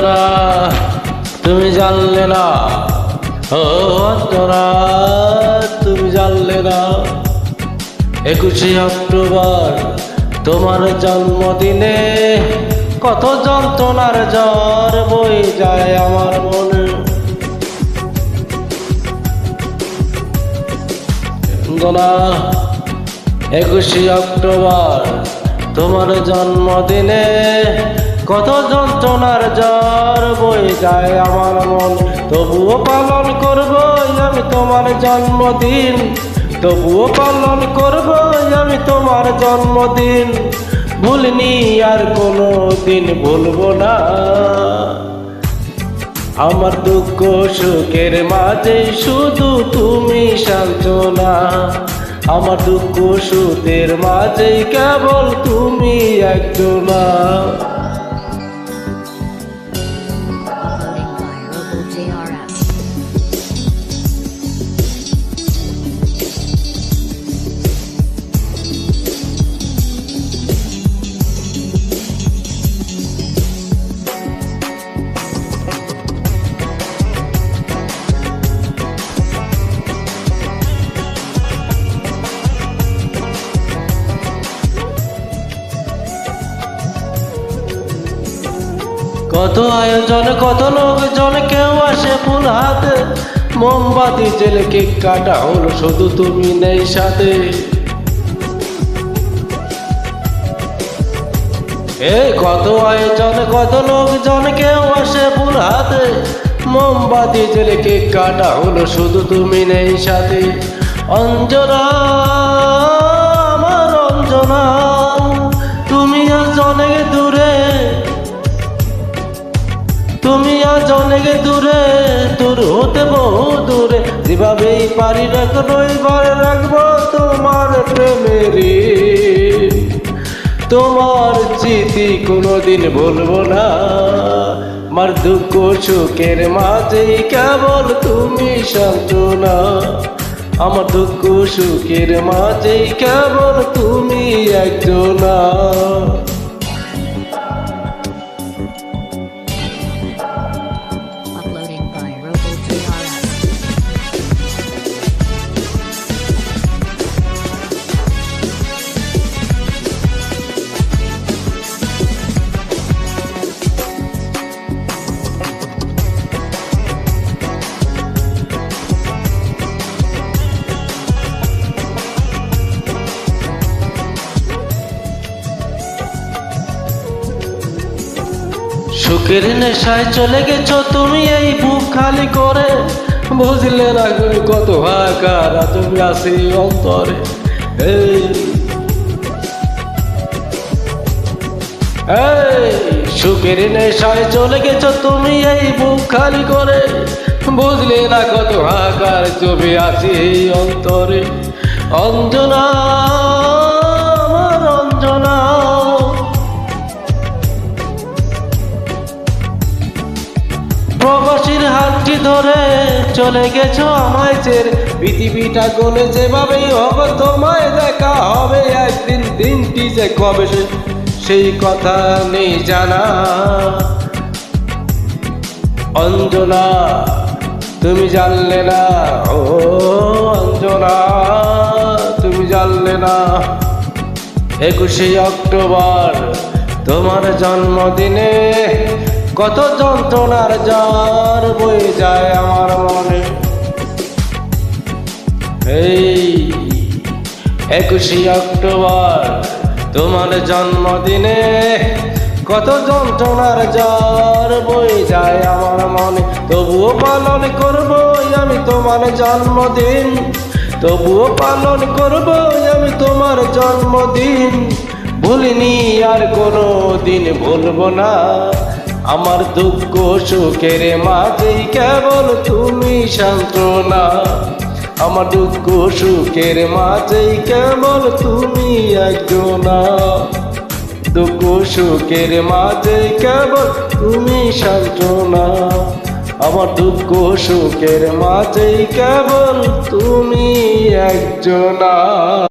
অন্তরা তুমি জানলে না, ও অন্তরা তুমি জানলে না, 21শে অক্টোবর তোমার জন্মদিনে কত যন্ত্রণার জ্বর বয়ে যায় আমার মনে। অন্তরা 21শে অক্টোবর তোমার জন্মদিনে কত যন্ত্রণার জ্বর বয়ে যায় আমার মন। তবুও পালন করব আমি তোমার জন্মদিন, তবুও পালন করব আমি তোমার জন্মদিন। ভুলিনি আর কোনো দিন ভুলবো না, আমার দুঃখ সুখের মাঝে শুধু তুমি সান্ত্বনা। আমার দুঃখ সুখের মাঝে কেবল তুমি একজনা। কত আয়োজন কত লোকজন, কেউ আসে ফুল হাতে, মোমবাতি জেলে কেক কাটা হলো, শুধু তুমি নেই সাথে। এই কত আয়োজন কত লোকজন, কেউ আসে ফুল হাতে, মোমবাতি জেলে কেক কাটা হলো, শুধু তুমি নেই সাথে। অঞ্জনা আমার অঞ্জনা, তুমি আজ অনেক দূরে, তুমি আজ অনেক দূরে, দূর হতে বহু দূরে। যেভাবেই পারি রাখবো এবার রাখবো তোমার প্রেমেরই, তোমার স্মৃতি কোনোদিন ভুলবো না। আমার দুঃখ সুখের মাঝেই কেবল তুমি সান্ত্বনা, আমার দুঃখ সুখের মাঝেই কেবল তুমি একজনা। সুখের নেশায় চলে গেছো তুমি এই বুক খালি করে, বুঝলে না কত হাহাকার তুমি আসি অন্তরে। সুখের নেশায় চলে গেছো তুমি এই বুক খালি করে, বুঝলে না কত হাহাকার তুমি আসি এই অন্তরে। অঞ্জনা আমার অঞ্জনা, প্রবাসীর হাতটি ধরে চলে গেছো আমায় ছেড়ে, পৃথিবীটা গলে যেভাবেই হবে তোমায় দেখা হবে একদিন, দিনটি যে কবে সেই কথা নেই জানা। অঞ্জনা তুমি জানলে না, ও অঞ্জনা তুমি জানলে না, 21শে অক্টোবর তোমার জন্মদিনে কত যন্ত্রণার জ্বর বয়ে যায় আমার মনে। এই 21শে অক্টোবর তোমার জন্মদিনে কত যন্ত্রণার জ্বর বয়ে যায় আমার মনে। তবুও পালন করব আমি তোমার জন্মদিন, তবুও পালন করব আমি তোমার জন্মদিন। ভুলিনি আর কোনো দিন ভুলবো না, আমার দুঃখ সুখের মাঝেই কেবল তুমি সান্ত্বনা, আমার দুঃখ সুখের মাঝেই কেবল তুমি একজনা। দুঃখ সুখের মাঝেই কেবল তুমি সান্ত্বনা, আমার দুঃখ সুখের মাঝেই কেবল তুমি একজনা।